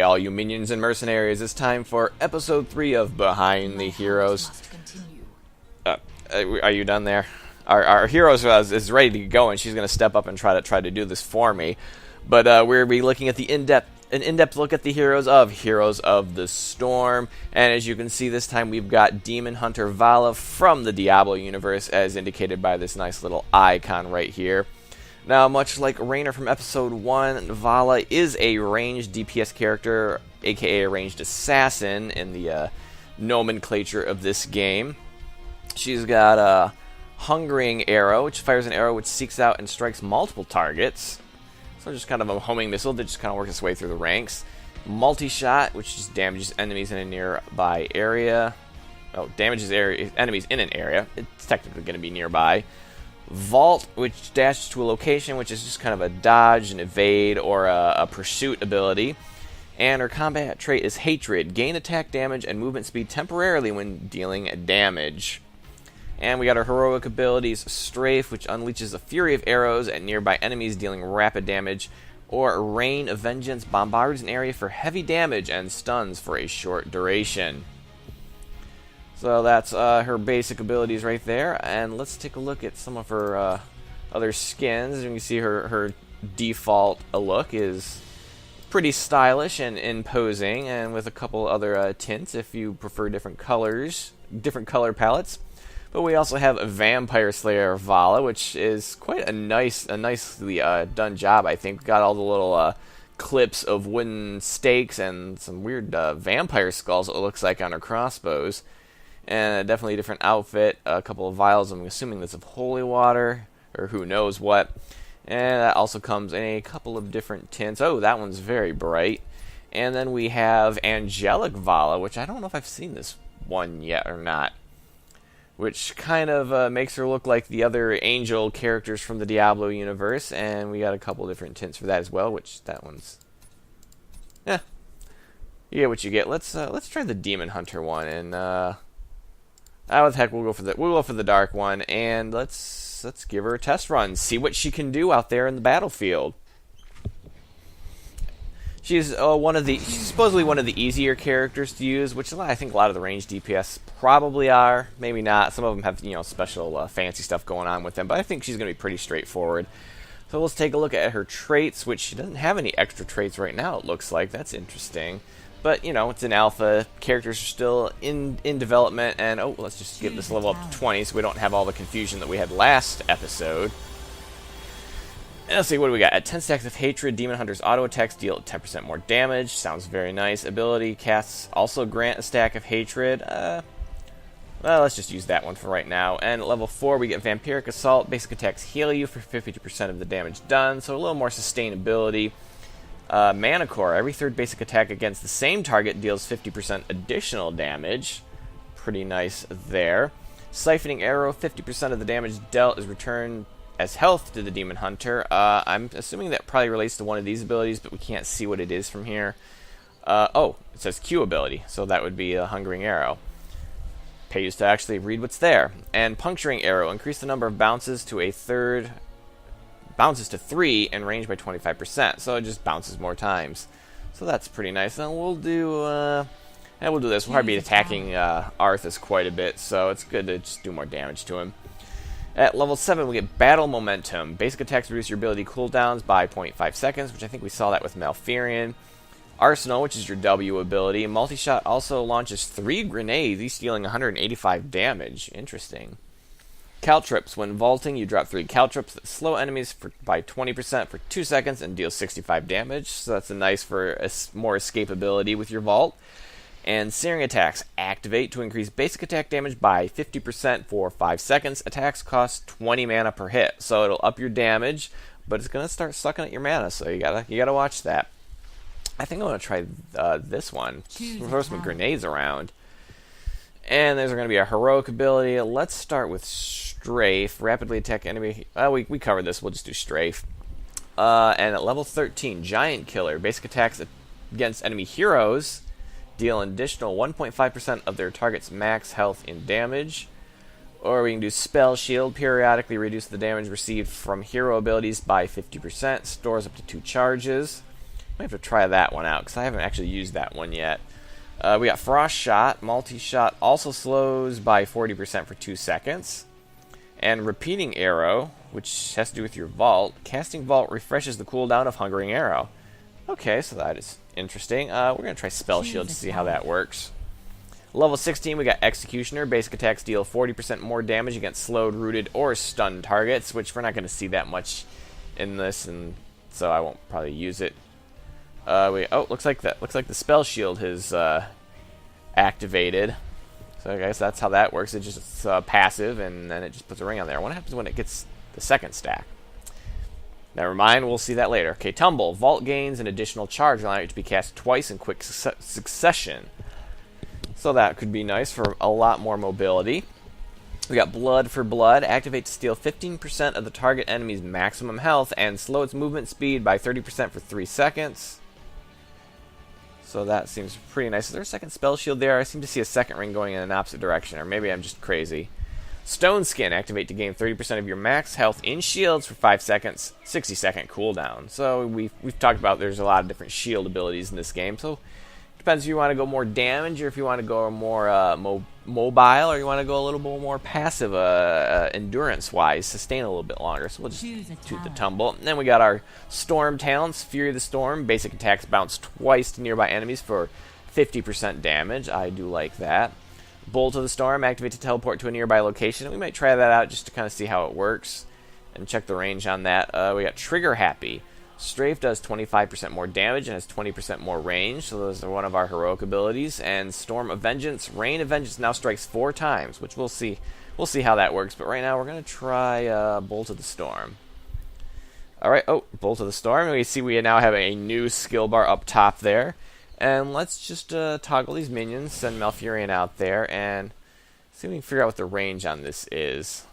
all you minions and mercenaries, it's time for episode 3 of Behind the Heroes. Are you done there? Our heroes is ready to go, and she's going to step up and try to do this for me. But we're be looking at an in-depth look at the Heroes of the Storm. And as you can see, this time we've got Demon Hunter Valla from the Diablo universe, as indicated by this nice little icon right here. Now, much like Raynor from episode 1, Valla is a ranged DPS character, aka a ranged assassin in the nomenclature of this game. She's got a Hungering Arrow, which fires an arrow which seeks out and strikes multiple targets. So just kind of a homing missile that just kind of works its way through the ranks. Multi-shot, which just damages enemies in a nearby area. Oh, damages enemies in an area. It's technically going to be nearby. Vault, which dashes to a location, which is just kind of a dodge, an evade, or a pursuit ability. And her combat trait is Hatred. Gain attack damage and movement speed temporarily when dealing damage. And we got our heroic abilities, Strafe, which unleashes a fury of arrows at nearby enemies dealing rapid damage, or Rain of Vengeance, bombards an area for heavy damage and stuns for a short duration. So that's her basic abilities right there, and let's take a look at some of her other skins. As you can see, her default look is pretty stylish and imposing, and with a couple other tints if you prefer different colors, different color palettes. But we also have a Vampire Slayer Valla, which is quite a nicely done job, I think. Got all the little clips of wooden stakes and some weird vampire skulls, it looks like, on her crossbows. And definitely a different outfit, a couple of vials, I'm assuming that's of holy water, or who knows what. And that also comes in a couple of different tints. Oh, that one's very bright. And then we have Angelic Valla, which I don't know if I've seen this one yet or not. Which kind of makes her look like the other angel characters from the Diablo universe. And we got a couple different tints for that as well, which that one's... yeah. You get what you get. Let's try the Demon Hunter one, and what the heck, we'll go for the dark one, and let's give her a test run, see what she can do out there in the battlefield. She's supposedly one of the easier characters to use, which I think a lot of the ranged DPS probably are. Maybe not. Some of them have special fancy stuff going on with them, but I think she's going to be pretty straightforward. So let's take a look at her traits, which she doesn't have any extra traits right now, it looks like. That's interesting. But, it's an alpha. Characters are still in development. And, let's just get this level up to 20 so we don't have all the confusion that we had last episode. And let's see, what do we got? At 10 stacks of Hatred, Demon Hunter's auto attacks deal 10% more damage. Sounds very nice. Ability casts also grant a stack of Hatred. Well, let's just use that one for right now. And at level 4, we get Vampiric Assault. Basic attacks heal you for 50% of the damage done. So a little more sustainability. Mana Core. Every third basic attack against the same target deals 50% additional damage. Pretty nice there. Siphoning Arrow. 50% of the damage dealt is returned as health to the Demon Hunter. I'm assuming that probably relates to one of these abilities, but we can't see what it is from here. It says Q ability, so that would be a Hungering Arrow. Pays to actually read what's there. And Puncturing Arrow. Increase the number of bounces to 3 and range by 25%, so it just bounces more times. So that's pretty nice. And we'll do this. We'll probably be attacking Arthas quite a bit, so it's good to just do more damage to him. At level 7, we get Battle Momentum. Basic attacks reduce your ability cooldowns by 0.5 seconds, which I think we saw that with Malfurion. Arsenal, which is your W ability. Multi-Shot also launches 3 grenades, each dealing 185 damage. Interesting. Caltrips. When vaulting, you drop 3 Caltrips that slow enemies by 20% for 2 seconds and deal 65 damage. So that's nice for more escapability with your vault. And Searing Attacks. Activate to increase basic attack damage by 50% for 5 seconds. Attacks cost 20 mana per hit. So it'll up your damage, but it's going to start sucking at your mana, so you gotta watch that. I think I'm going to try this one. Throw some grenades around. And there's going to be a heroic ability. Let's start with Strafe. Rapidly attack enemy. We covered this. We'll just do Strafe. And at level 13, Giant Killer. Basic attacks against enemy heroes deal an additional 1.5% of their target's max health in damage. Or we can do Spell Shield. Periodically reduce the damage received from hero abilities by 50%. Stores up to 2 charges. might have to try that one out because I haven't actually used that one yet. We got Frost Shot. Multi-Shot also slows by 40% for 2 seconds. And Repeating Arrow, which has to do with your Vault. Casting Vault refreshes the cooldown of Hungering Arrow. Okay, so that is interesting. We're going to try Spell Shield to see how that works. Level 16, we got Executioner. Basic attacks deal 40% more damage against slowed, rooted, or stunned targets, which we're not going to see that much in this, and so I won't probably use it. Looks like the Spell Shield has activated. So I guess that's how that works. It's just passive, and then it just puts a ring on there. What happens when it gets the second stack? Never mind, we'll see that later. Okay, Tumble. Vault gains an additional charge, allowing it to be cast twice in quick succession. So that could be nice for a lot more mobility. We got Blood for Blood. Activate to steal 15% of the target enemy's maximum health and slow its movement speed by 30% for 3 seconds. So that seems pretty nice. Is there a second Spell Shield there? I seem to see a second ring going in an opposite direction, or maybe I'm just crazy. Stone Skin. Activate to gain 30% of your max health in shields for 5 seconds. 60-second cooldown. So we've talked about there's a lot of different shield abilities in this game. So depends if you want to go more damage or if you want to go more mobile, or you want to go a little bit more passive endurance-wise, sustain a little bit longer. So we'll just choose the Tumble. And then we got our Storm talents. Fury of the Storm. Basic attacks bounce twice to nearby enemies for 50% damage. I do like that. Bolt of the Storm. Activate to teleport to a nearby location. And we might try that out just to kind of see how it works and check the range on that. We got Trigger Happy. Strafe does 25% more damage and has 20% more range, so those are one of our heroic abilities. And Storm of Vengeance. Rain of Vengeance now strikes 4 times, which we'll see how that works. But right now we're going to try Bolt of the Storm. Alright, Bolt of the Storm. We see we now have a new skill bar up top there. And let's just toggle these minions, send Malfurion out there, and see if we can figure out what the range on this is.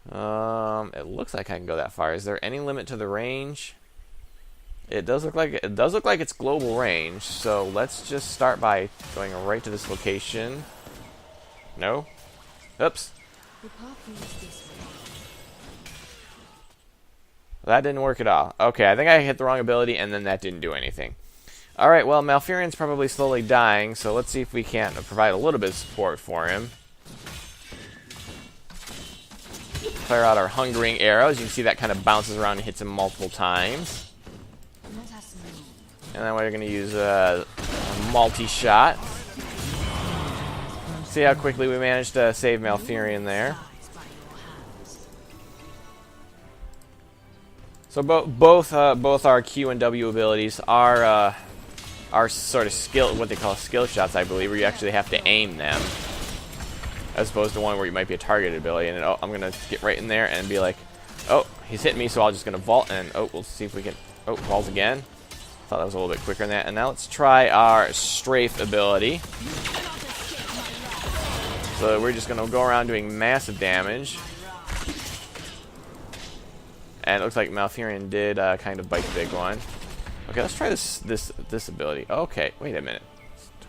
It looks like I can go that far. Is there any limit to the range? It does look like it's global range, so let's just start by going right to this location. No? Oops. That didn't work at all. Okay, I think I hit the wrong ability, and then that didn't do anything. Alright, well, Malfurion's probably slowly dying, so let's see if we can't provide a little bit of support for him. Fire out our Hungering Arrows. You can see that kind of bounces around and hits him multiple times. And then we're going to use a multi-shot. See how quickly we managed to save Malfurion there. So both our Q and W abilities are sort of what they call skill shots, I believe, where you actually have to aim them, as opposed to one where you might be a targeted ability. And I'm going to get right in there and be like, oh, he's hitting me, so I'm just going to vault, and we'll see if we can, vault again. Thought that was a little bit quicker than that. And now let's try our Strafe ability. So we're just going to go around doing massive damage. And it looks like Malfurion did kind of bite the big one. Okay, let's try this ability. Okay, wait a minute.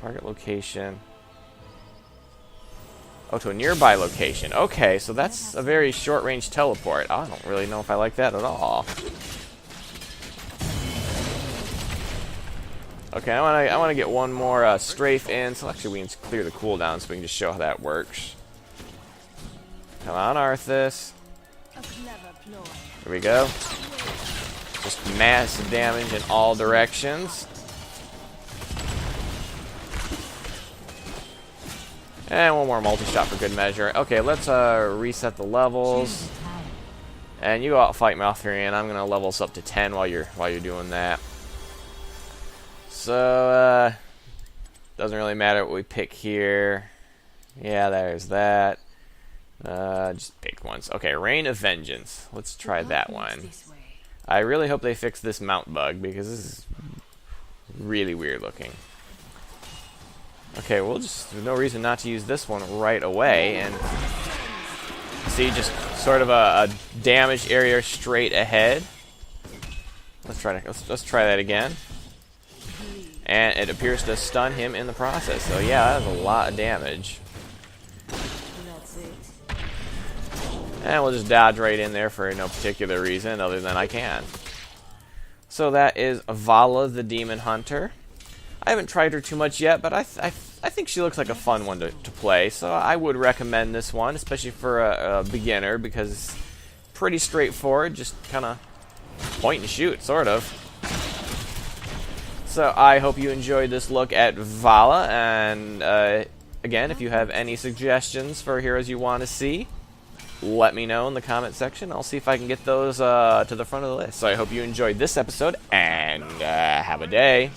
Target location. Oh, to a nearby location. Okay, so that's a very short-range teleport. I don't really know if I like that at all. Okay, I want to get one more strafe in. So actually, we can clear the cooldown so we can just show how that works. Come on, Arthas. Here we go. Just massive damage in all directions. And one more multi-shot for good measure. Okay, let's reset the levels. And you go out and fight Malfurion. I'm gonna level us up to 10 while you're doing that. So doesn't really matter what we pick here. Yeah, there's that. Just pick ones. Okay, Rain of Vengeance. Let's try that one. I really hope they fix this mount bug, because this is really weird looking. Okay, well, there's no reason not to use this one right away. And see, just sort of a damage area straight ahead. Let's try that again. And it appears to stun him in the process. So yeah, that was a lot of damage. And we'll just dodge right in there for no particular reason other than I can. So that is Valla the Demon Hunter. I haven't tried her too much yet, but I think she looks like a fun one to play, so I would recommend this one, especially for a beginner, because it's pretty straightforward, just kind of point and shoot, sort of. So I hope you enjoyed this look at Valla, and again, if you have any suggestions for heroes you want to see, let me know in the comment section. I'll see if I can get those to the front of the list. So I hope you enjoyed this episode, and have a day.